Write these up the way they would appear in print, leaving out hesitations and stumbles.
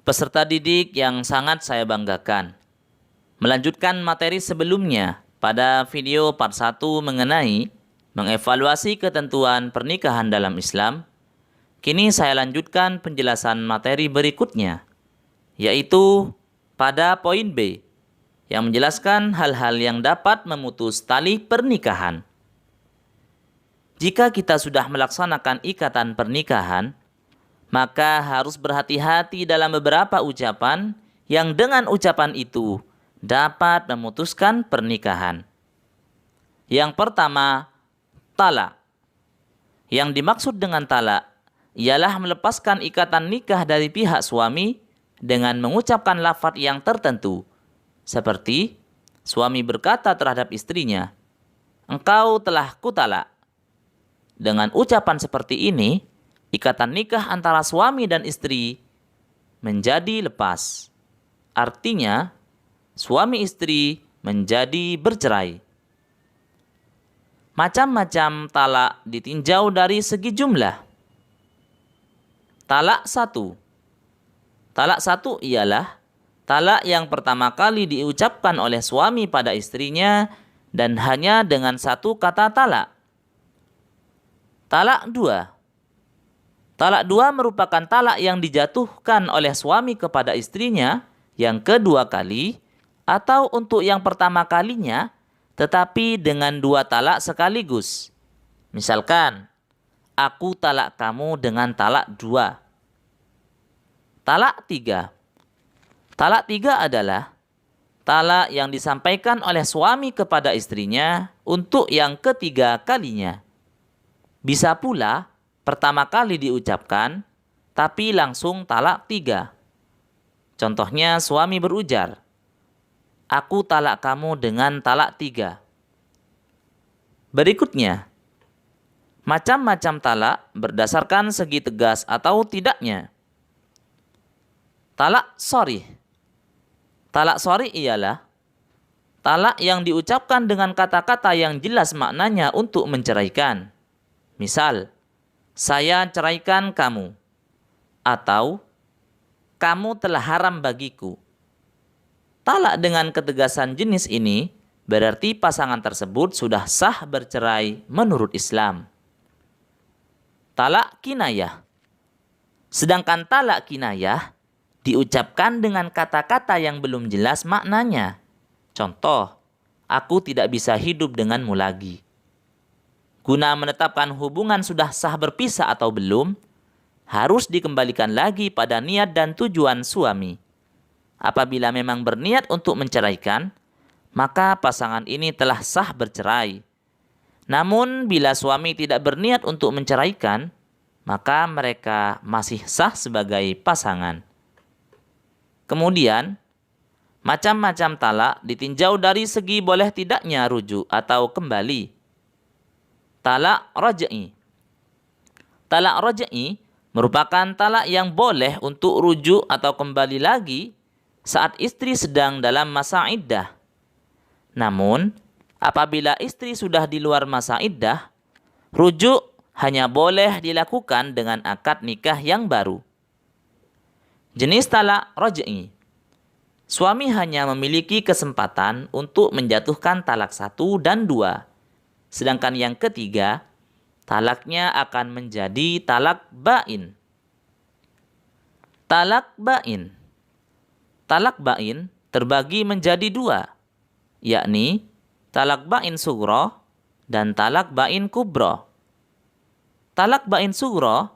Peserta didik yang sangat saya banggakan. Melanjutkan materi sebelumnya pada video part 1 mengenai mengevaluasi ketentuan pernikahan dalam Islam, kini saya lanjutkan penjelasan materi berikutnya, yaitu pada poin B, yang menjelaskan hal-hal yang dapat memutus tali pernikahan. Jika kita sudah melaksanakan ikatan pernikahan, maka harus berhati-hati dalam beberapa ucapan yang dengan ucapan itu dapat memutuskan pernikahan. Yang pertama, talak. Yang dimaksud dengan talak ialah melepaskan ikatan nikah dari pihak suami dengan mengucapkan lafaz yang tertentu. Seperti suami berkata terhadap istrinya, "Engkau telah kutalak." Dengan ucapan seperti ini, ikatan nikah antara suami dan istri menjadi lepas. Artinya, suami istri menjadi bercerai. Macam-macam talak ditinjau dari segi jumlah. Talak 1. Talak 1 ialah talak yang pertama kali diucapkan oleh suami pada istrinya dan hanya dengan satu kata talak. Talak 2. Talak 2 merupakan talak yang dijatuhkan oleh suami kepada istrinya yang kedua kali atau untuk yang pertama kalinya, tetapi dengan dua talak sekaligus. Misalkan, aku talak kamu dengan talak 2. Talak 3. Talak 3 adalah talak yang disampaikan oleh suami kepada istrinya untuk yang ketiga kalinya. Bisa pula pertama kali diucapkan, tapi langsung talak 3. Contohnya suami berujar, "Aku talak kamu dengan talak 3. Berikutnya, macam-macam talak berdasarkan segi tegas atau tidaknya. Talak sharih. Talak sharih ialah talak yang diucapkan dengan kata-kata yang jelas maknanya untuk menceraikan. Misal, saya ceraikan kamu, atau kamu telah haram bagiku. Talak dengan ketegasan jenis ini berarti pasangan tersebut sudah sah bercerai menurut Islam. Talak kinayah. Sedangkan talak kinayah diucapkan dengan kata-kata yang belum jelas maknanya. Contoh, aku tidak bisa hidup denganmu lagi. Guna menetapkan hubungan sudah sah berpisah atau belum, harus dikembalikan lagi pada niat dan tujuan suami. Apabila memang berniat untuk menceraikan, maka pasangan ini telah sah bercerai. Namun bila suami tidak berniat untuk menceraikan, maka mereka masih sah sebagai pasangan. Kemudian, macam-macam talak ditinjau dari segi boleh tidaknya rujuk atau kembali. Talak raj'i. Talak raj'i merupakan talak yang boleh untuk rujuk atau kembali lagi saat istri sedang dalam masa iddah. Namun, apabila istri sudah di luar masa iddah, rujuk hanya boleh dilakukan dengan akad nikah yang baru. Jenis talak raj'i. Suami hanya memiliki kesempatan untuk menjatuhkan talak 1 dan 2. Sedangkan yang ketiga, talaknya akan menjadi talak bain. Talak bain. Talak bain terbagi menjadi 2, yakni talak bain sughra dan talak bain kubra. Talak bain sughra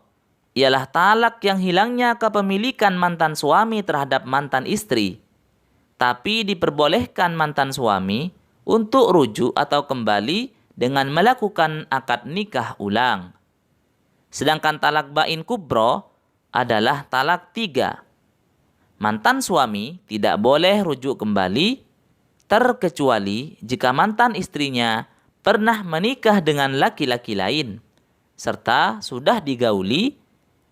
ialah talak yang hilangnya kepemilikan mantan suami terhadap mantan istri, tapi diperbolehkan mantan suami untuk rujuk atau kembali dengan melakukan akad nikah ulang. Sedangkan talak bain kubra adalah talak 3. Mantan suami tidak boleh rujuk kembali, terkecuali jika mantan istrinya pernah menikah dengan laki-laki lain, serta sudah digauli,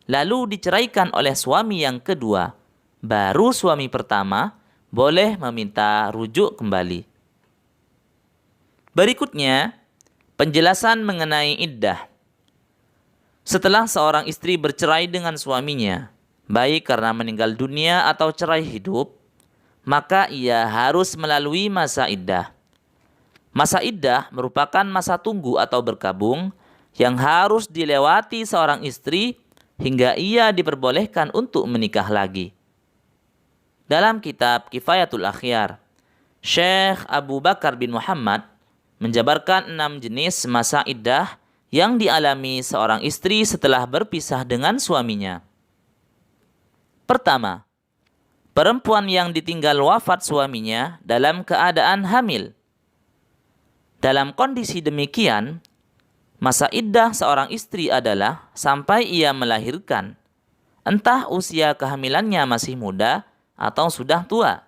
lalu diceraikan oleh suami yang kedua. Baru suami pertama boleh meminta rujuk kembali. Berikutnya, penjelasan mengenai iddah. Setelah seorang istri bercerai dengan suaminya, baik karena meninggal dunia atau cerai hidup, maka ia harus melalui masa iddah. Masa iddah merupakan masa tunggu atau berkabung yang harus dilewati seorang istri hingga ia diperbolehkan untuk menikah lagi. Dalam kitab Kifayatul Akhyar, Syekh Abu Bakar bin Muhammad menjabarkan 6 jenis masa iddah yang dialami seorang istri setelah berpisah dengan suaminya. Pertama, perempuan yang ditinggal wafat suaminya dalam keadaan hamil. Dalam kondisi demikian, masa iddah seorang istri adalah sampai ia melahirkan, entah usia kehamilannya masih muda atau sudah tua.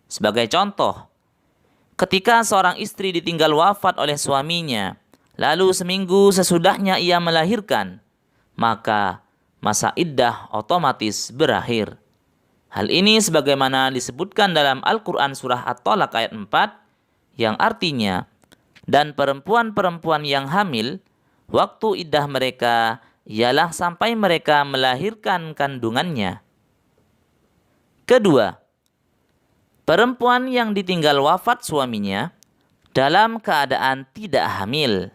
Sebagai contoh, ketika seorang istri ditinggal wafat oleh suaminya, lalu seminggu sesudahnya ia melahirkan, maka masa iddah otomatis berakhir. Hal ini sebagaimana disebutkan dalam Al-Quran surah At-Tolak ayat 4, yang artinya, dan perempuan-perempuan yang hamil, waktu iddah mereka ialah sampai mereka melahirkan kandungannya. Kedua, perempuan yang ditinggal wafat suaminya dalam keadaan tidak hamil.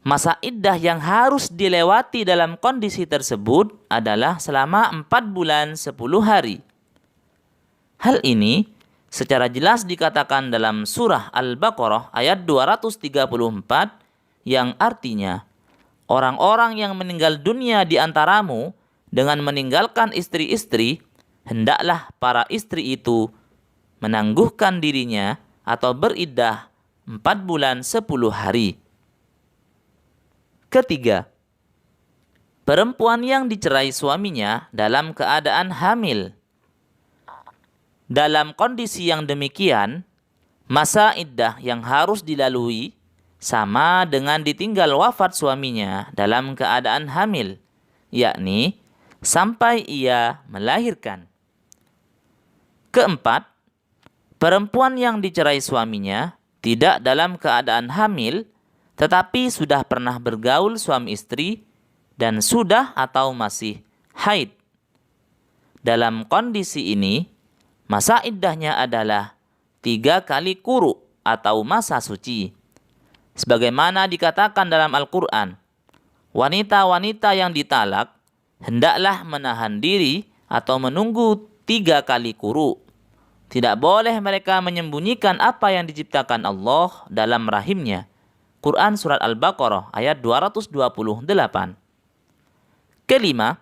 Masa iddah yang harus dilewati dalam kondisi tersebut adalah selama 4 bulan 10 hari. Hal ini secara jelas dikatakan dalam surah Al-Baqarah ayat 234 yang artinya, orang-orang yang meninggal dunia di antaramu dengan meninggalkan istri-istri, hendaklah para istri itu menangguhkan dirinya atau beriddah 4 bulan 10 hari. Ketiga, perempuan yang dicerai suaminya dalam keadaan hamil. Dalam kondisi yang demikian, masa iddah yang harus dilalui sama dengan ditinggal wafat suaminya dalam keadaan hamil, yakni sampai ia melahirkan. Keempat, perempuan yang dicerai suaminya tidak dalam keadaan hamil, tetapi sudah pernah bergaul suami istri dan sudah atau masih haid. Dalam kondisi ini, masa iddahnya adalah 3 kali quru atau masa suci. Sebagaimana dikatakan dalam Al-Quran, wanita-wanita yang ditalak hendaklah menahan diri atau menunggu 3 kali quru. Tidak boleh mereka menyembunyikan apa yang diciptakan Allah dalam rahimnya. Quran Surat Al-Baqarah ayat 228. Kelima,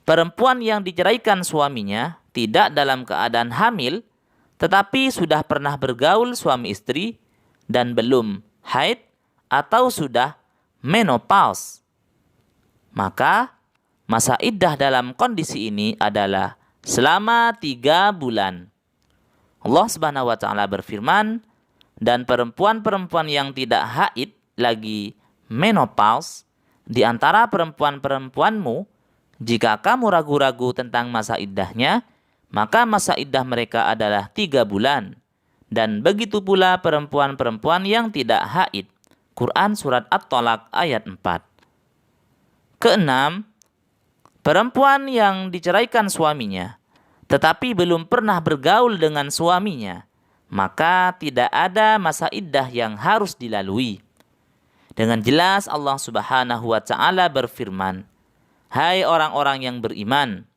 perempuan yang diceraikan suaminya tidak dalam keadaan hamil, tetapi sudah pernah bergaul suami istri dan belum haid atau sudah menopause. Maka masa iddah dalam kondisi ini adalah selama 3 bulan. Allah Subhanahu wa taala berfirman, dan perempuan-perempuan yang tidak haid lagi menopause di antara perempuan-perempuanmu, jika kamu ragu-ragu tentang masa iddahnya, maka masa iddah mereka adalah 3 bulan. Dan begitu pula perempuan-perempuan yang tidak haid. Quran Surat At-Tolak ayat 4. Keenam, perempuan yang diceraikan suaminya, tetapi belum pernah bergaul dengan suaminya, maka tidak ada masa iddah yang harus dilalui. Dengan jelas Allah Subhanahu wa taala berfirman, "Hai orang-orang yang beriman,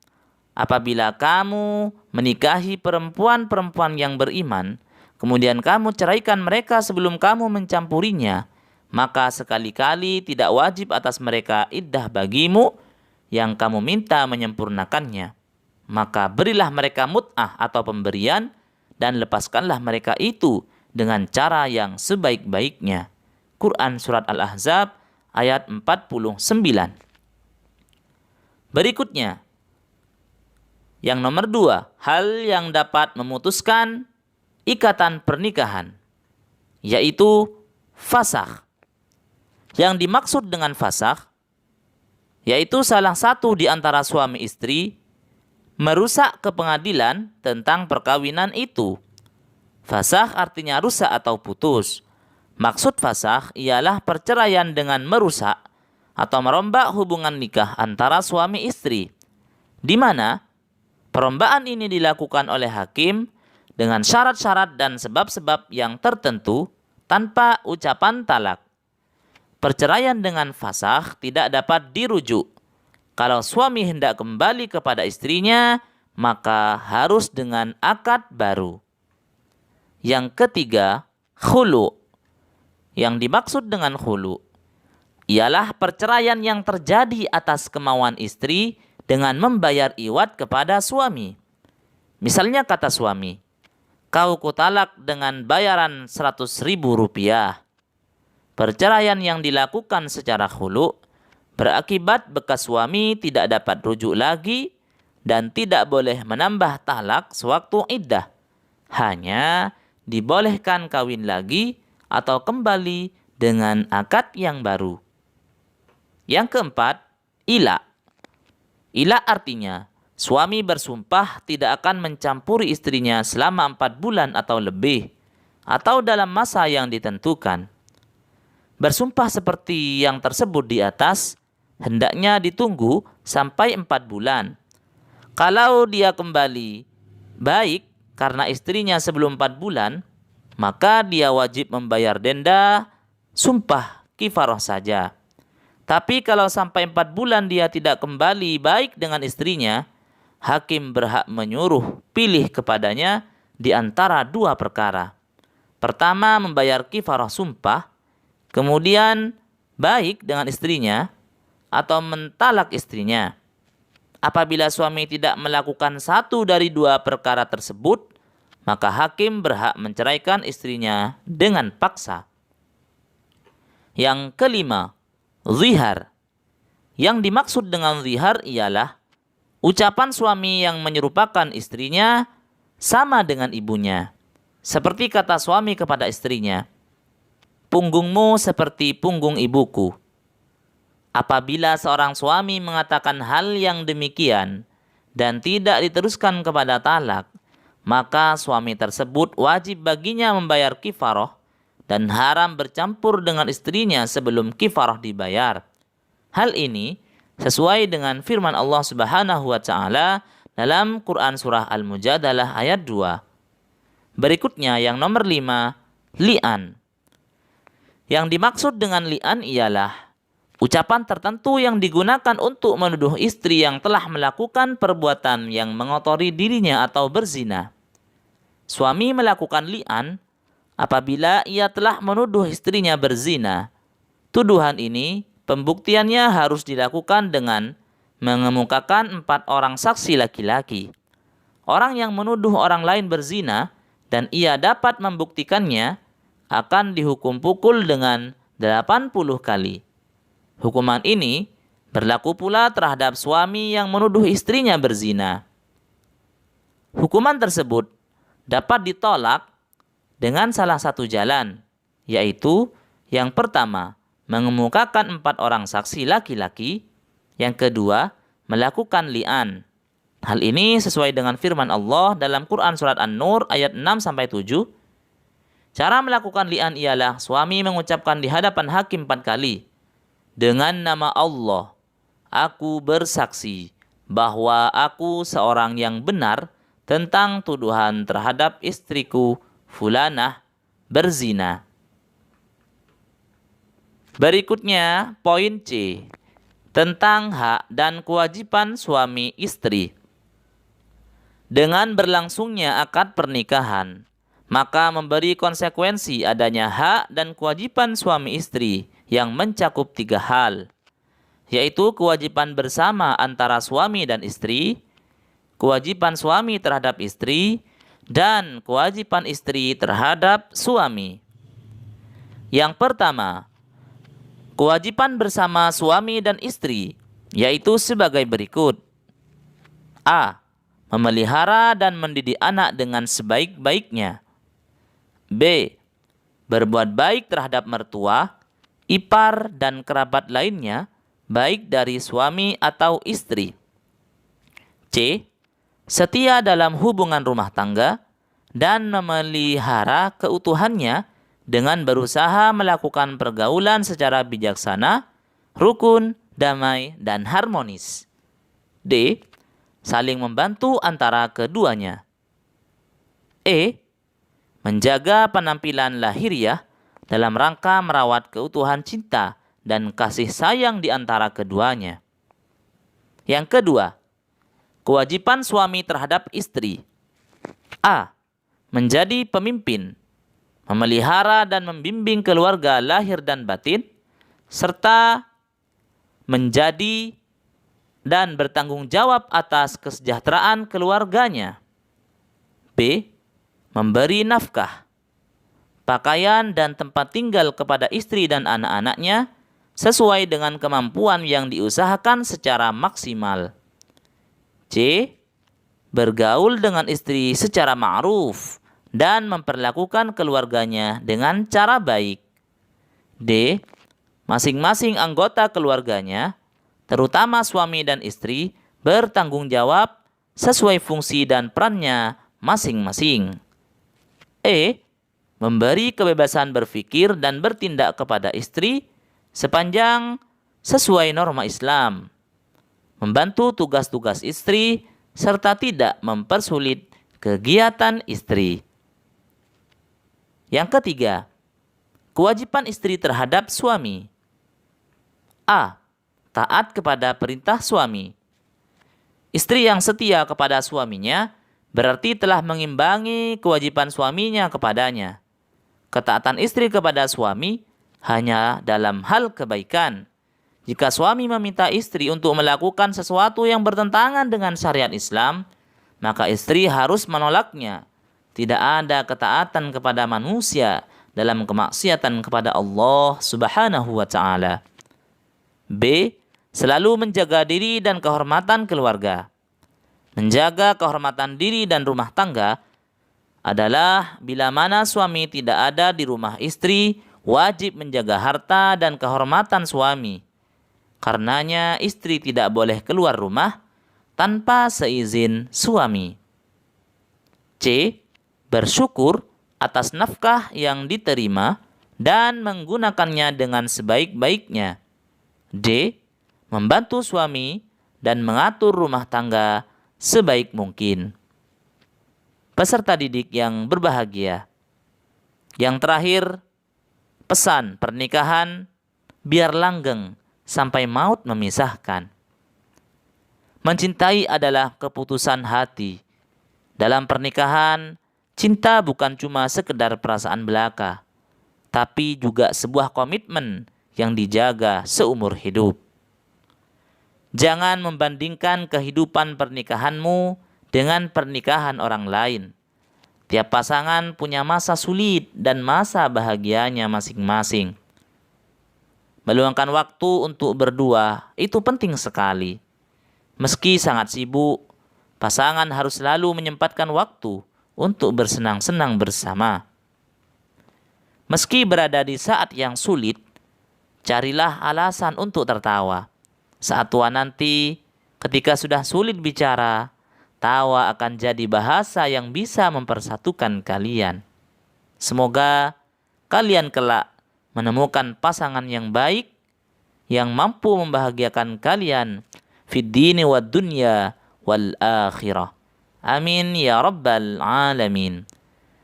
apabila kamu menikahi perempuan-perempuan yang beriman, kemudian kamu ceraikan mereka sebelum kamu mencampurinya, maka sekali-kali tidak wajib atas mereka iddah bagimu yang kamu minta menyempurnakannya. Maka berilah mereka mut'ah atau pemberian, dan lepaskanlah mereka itu dengan cara yang sebaik-baiknya." Quran Surat Al-Ahzab ayat 49. Berikutnya, yang nomor 2, hal yang dapat memutuskan ikatan pernikahan, yaitu fasakh. Yang dimaksud dengan fasakh, yaitu salah satu di antara suami istri merusak ke pengadilan tentang perkawinan itu. Fasakh artinya rusak atau putus. Maksud fasakh ialah perceraian dengan merusak atau merombak hubungan nikah antara suami istri di mana perombaan ini dilakukan oleh hakim dengan syarat-syarat dan sebab-sebab yang tertentu tanpa ucapan talak. Perceraian dengan fasakh tidak dapat dirujuk. Kalau suami hendak kembali kepada istrinya, maka harus dengan akad baru. Yang ketiga, khulu. Yang dimaksud dengan khulu ialah perceraian yang terjadi atas kemauan istri dengan membayar iwad kepada suami. Misalnya kata suami, "Kau kutalak dengan bayaran 100.000 rupiah." Perceraian yang dilakukan secara khulu berakibat bekas suami tidak dapat rujuk lagi dan tidak boleh menambah talak sewaktu iddah. Hanya dibolehkan kawin lagi atau kembali dengan akad yang baru. Yang keempat, ila. Ila artinya suami bersumpah tidak akan mencampuri istrinya selama 4 bulan atau lebih, atau dalam masa yang ditentukan. Bersumpah seperti yang tersebut di atas hendaknya ditunggu sampai 4 bulan. Kalau dia kembali baik karena istrinya sebelum 4 bulan, maka dia wajib membayar denda sumpah kifarah saja. Tapi kalau sampai 4 bulan dia tidak kembali baik dengan istrinya, hakim berhak menyuruh pilih kepadanya di antara 2 perkara. Pertama, membayar kifarah sumpah, kemudian baik dengan istrinya atau mentalak istrinya. Apabila suami tidak melakukan satu dari 2 perkara tersebut, maka hakim berhak menceraikan istrinya dengan paksa. Yang kelima, zihar. Yang dimaksud dengan zihar ialah ucapan suami yang menyerupakan istrinya sama dengan ibunya. Seperti kata suami kepada istrinya, "Punggungmu seperti punggung ibuku." Apabila seorang suami mengatakan hal yang demikian dan tidak diteruskan kepada talak, maka suami tersebut wajib baginya membayar kifarah dan haram bercampur dengan istrinya sebelum kifarah dibayar. Hal ini sesuai dengan firman Allah Subhanahu wa taala dalam Quran surah Al-Mujadalah ayat 2. Berikutnya yang nomor 5, li'an. Yang dimaksud dengan li'an ialah ucapan tertentu yang digunakan untuk menuduh istri yang telah melakukan perbuatan yang mengotori dirinya atau berzina. Suami melakukan li'an apabila ia telah menuduh istrinya berzina. Tuduhan ini pembuktiannya harus dilakukan dengan mengemukakan 4 orang saksi laki-laki. Orang yang menuduh orang lain berzina dan ia dapat membuktikannya akan dihukum pukul dengan 80 kali. Hukuman ini berlaku pula terhadap suami yang menuduh istrinya berzina. Hukuman tersebut dapat ditolak dengan salah satu jalan, yaitu yang pertama, mengemukakan 4 orang saksi laki-laki, yang kedua, melakukan li'an. Hal ini sesuai dengan firman Allah dalam Quran surat An-Nur ayat 6-7. Cara melakukan li'an ialah suami mengucapkan di hadapan hakim 4 kali, "Dengan nama Allah, aku bersaksi bahwa aku seorang yang benar tentang tuduhan terhadap istriku fulanah berzina." Berikutnya poin C, tentang hak dan kewajiban suami istri. Dengan berlangsungnya akad pernikahan, maka memberi konsekuensi adanya hak dan kewajiban suami istri yang mencakup 3 hal, yaitu kewajiban bersama antara suami dan istri, kewajiban suami terhadap istri, dan kewajiban istri terhadap suami. Yang pertama, kewajiban bersama suami dan istri, yaitu sebagai berikut. A. Memelihara dan mendidik anak dengan sebaik-baiknya. B. Berbuat baik terhadap mertua, ipar, dan kerabat lainnya, baik dari suami atau istri. C. Setia dalam hubungan rumah tangga dan memelihara keutuhannya dengan berusaha melakukan pergaulan secara bijaksana, rukun, damai, dan harmonis. D. saling membantu antara keduanya. Menjaga penampilan lahiriah dalam rangka merawat keutuhan cinta dan kasih sayang di antara keduanya. Yang kedua, kewajiban suami terhadap istri. A. Menjadi pemimpin, memelihara dan membimbing keluarga lahir dan batin, serta menjadi dan bertanggung jawab atas kesejahteraan keluarganya. B. Memberi nafkah, pakaian dan tempat tinggal kepada istri dan anak-anaknya sesuai dengan kemampuan yang diusahakan secara maksimal. C. Bergaul dengan istri secara ma'ruf dan memperlakukan keluarganya dengan cara baik. D. Masing-masing anggota keluarganya, terutama suami dan istri, bertanggung jawab sesuai fungsi dan perannya masing-masing. Memberi kebebasan berpikir dan bertindak kepada istri sepanjang sesuai norma Islam. Membantu tugas-tugas istri serta tidak mempersulit kegiatan istri. Yang ketiga, kewajiban istri terhadap suami. A. Taat kepada perintah suami. Istri yang setia kepada suaminya berarti telah mengimbangi kewajiban suaminya kepadanya. Ketaatan istri kepada suami hanya dalam hal kebaikan. Jika suami meminta istri untuk melakukan sesuatu yang bertentangan dengan syariat Islam, maka istri harus menolaknya. Tidak ada ketaatan kepada manusia dalam kemaksiatan kepada Allah Subhanahu wa Ta'ala. B. Selalu menjaga diri dan kehormatan keluarga. Menjaga kehormatan diri dan rumah tangga adalah bila mana suami tidak ada di rumah istri, wajib menjaga harta dan kehormatan suami. Karenanya istri tidak boleh keluar rumah tanpa seizin suami. C. Bersyukur atas nafkah yang diterima dan menggunakannya dengan sebaik-baiknya. D. Membantu suami dan mengatur rumah tangga sebaik mungkin. Peserta didik yang berbahagia. Yang terakhir, pesan pernikahan biar langgeng sampai maut memisahkan. Mencintai adalah keputusan hati. Dalam pernikahan, cinta bukan cuma sekedar perasaan belaka, tapi juga sebuah komitmen yang dijaga seumur hidup. Jangan membandingkan kehidupan pernikahanmu dengan pernikahan orang lain. Tiap pasangan punya masa sulit dan masa bahagianya masing-masing. Meluangkan waktu untuk berdua itu penting sekali. Meski sangat sibuk, pasangan harus selalu menyempatkan waktu untuk bersenang-senang bersama. Meski berada di saat yang sulit, carilah alasan untuk tertawa. Saat tua nanti, ketika sudah sulit bicara, tawa akan jadi bahasa yang bisa mempersatukan kalian. Semoga kalian kelak menemukan pasangan yang baik, yang mampu membahagiakan kalian fid dini wad dunya wal akhirah. Amin ya rabbal alamin.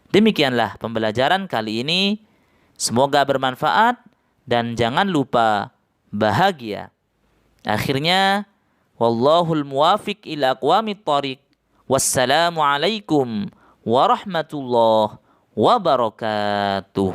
Demikianlah pembelajaran kali ini. Semoga bermanfaat dan jangan lupa bahagia. Akhirnya, wallahul muwafiq ila aqwamit thariq. Wassalamu alaikum warahmatullahi wabarakatuh.